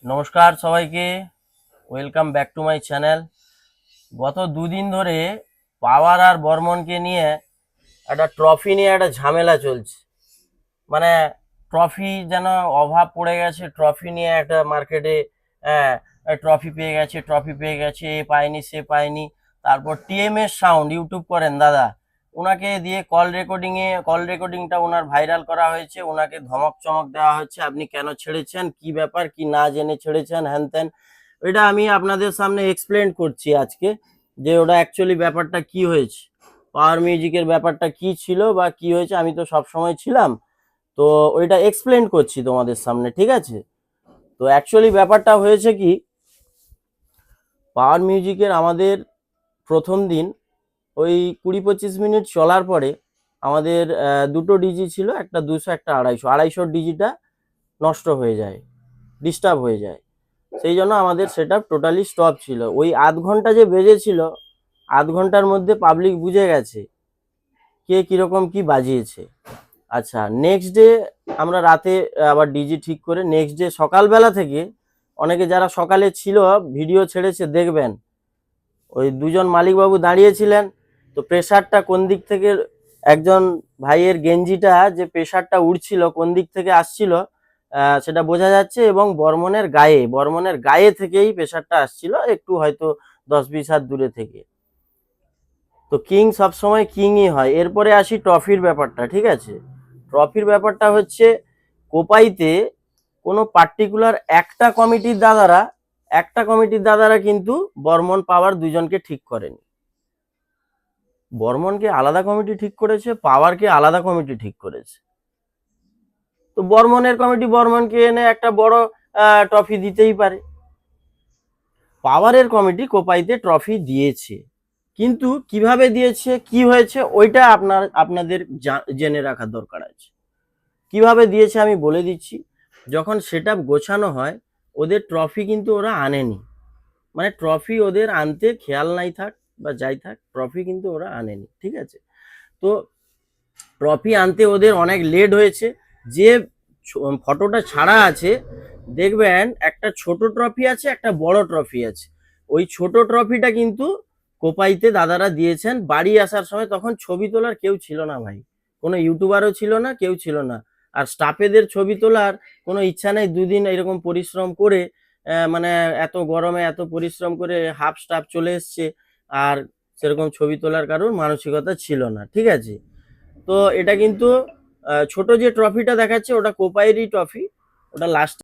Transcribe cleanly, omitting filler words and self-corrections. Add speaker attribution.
Speaker 1: নমস্কার সবাইকে, welcome back to my channel. গত দুদিন ধরে পাওয়ার আর বর্মনকে নিয়ে একটা ট্রফি নিয়ে একটা ঝামেলা চলছে। মানে ট্রফি যেন অভাব পড়ে গেছে, ট্রফি নিয়ে একটা মার্কেটে। হ্যাঁ, ট্রফি পেয়ে গেছে, এ পায়নি সে পায়নি। তারপর টিএমএস সাউন্ড ইউটিউব করেন দাদা, ওনাকে দিয়ে কল রেকর্ডিংটা ওনার ভাইরাল করা হয়েছে, ওনাকে ধমক চমক দেওয়া হচ্ছে, আপনি কেন ছেড়েছেন, কি ব্যাপার, কি না জেনে ছেড়েছেন, হ্যান ত্যান। ওইটা আমি আপনাদের সামনে এক্সপ্লেন করছি আজকে, যে ওটা অ্যাকচুয়ালি ব্যাপারটা কি হয়েছে, পাওয়ার মিউজিকের ব্যাপারটা কি ছিল বা কি হয়েছে। আমি তো সব সময় ছিলাম, তো ওইটা এক্সপ্লেন করছি তোমাদের সামনে, ঠিক আছে? তো অ্যাকচুয়ালি ব্যাপারটা হয়েছে কি, পাওয়ার মিউজিকের আমাদের প্রথম দিন ওই 20-25 মিনিট চলার পরে আমাদের দুটো ডিজি ছিল, একটা 200 একটা 250 ডিজিটা নষ্ট হয়ে যায়, ডিস্টার্ব হয়ে যায়। সেই জন্য আমাদের সেটা টোটালি স্টপ ছিল। ওই আধ ঘন্টা যে বেজেছিল, আধ ঘন্টার মধ্যে পাবলিক বুঝে গেছে কে কিরকম কি বাজিয়েছে। আচ্ছা, নেক্সট ডে আমরা রাতে আবার ডিজি ঠিক করে নেক্সট ডে সকালবেলা থেকে অনেকে যারা সকালে ছিল ভিডিও ছেড়েছে দেখবেন, ওই দুজন মালিকবাবু দাঁড়িয়েছিলেন, তো প্রেসারটা কোন দিক থেকে, একজন ভাইয়ের গেঞ্জিটা যে প্রেসারটা উঠছিল কোন দিক থেকে আসছিল সেটা বোঝা যাচ্ছে, এবং বর্মনের গায়ে থেকেই প্রেসারটা আসছিল, একটু হয়তো 10-20 হাত দূরে থেকে। তো কিং সবসময় কিংই হয়। এরপরে আসি ট্রফির ব্যাপারটা, ঠিক আছে? ট্রফির ব্যাপারটা হচ্ছে, কোপাইতে কোনো পার্টিকুলার একটা কমিটির দাদারা কিন্তু বর্মন পাওয়ার দুজনকে ঠিক করেনি। বর্মনকে আলাদা কমিটি ঠিক করেছে, পাওয়ারকে আলাদা কমিটি ঠিক করেছে। তো বর্মনের কমিটি বর্মনকে এনে একটা বড় ট্রফি দিতেই পারে। পাওয়ারের কমিটি কোপাইতে ট্রফি দিয়েছে, কিন্তু কিভাবে দিয়েছে, কি হয়েছে, ওইটা আপনাদের জেনে রাখা দরকার আছে। কিভাবে দিয়েছে আমি বলে দিচ্ছি। যখন সেটআপ গোছানো হয়, ওদের ট্রফি কিন্তু ওরা আনেনি। মানে ট্রফি ওদের আনতে খেয়াল নাই থাক বা যাই থাক, ট্রফি কিন্তু ওরা আনেনি, ঠিক আছে? তো ট্রফি আনতে ওদের অনেক লেট হয়েছে। যে ফটোটা ছাড়া আছে দেখবেন, একটা ছোট ট্রফি আছে, একটা বড় ট্রফি আছে। ওই ছোট ট্রফিটা কিন্তু কোপাইতে দাদারা দিয়েছেন। বাড়ি আসার সময় তখন ছবি তোলার কেউ ছিল না ভাই, কোনো ইউটিউবারও ছিল না, কেউ ছিল না। আর স্টাফেদের ছবি তোলার কোনো ইচ্ছা নেই, দুদিন এরকম পরিশ্রম করে মানে এত গরমে এত পরিশ্রম করে হাফ স্টাফ চলে এসছে, আর সেরকম ছবি তোলার কারোর মানসিকতা ছিল না, ঠিক আছে? তো এটা কিন্তু ছোট যে ট্রফিটা দেখাচ্ছে ওটা কোপাইরই ট্রফি, ওটা লাস্ট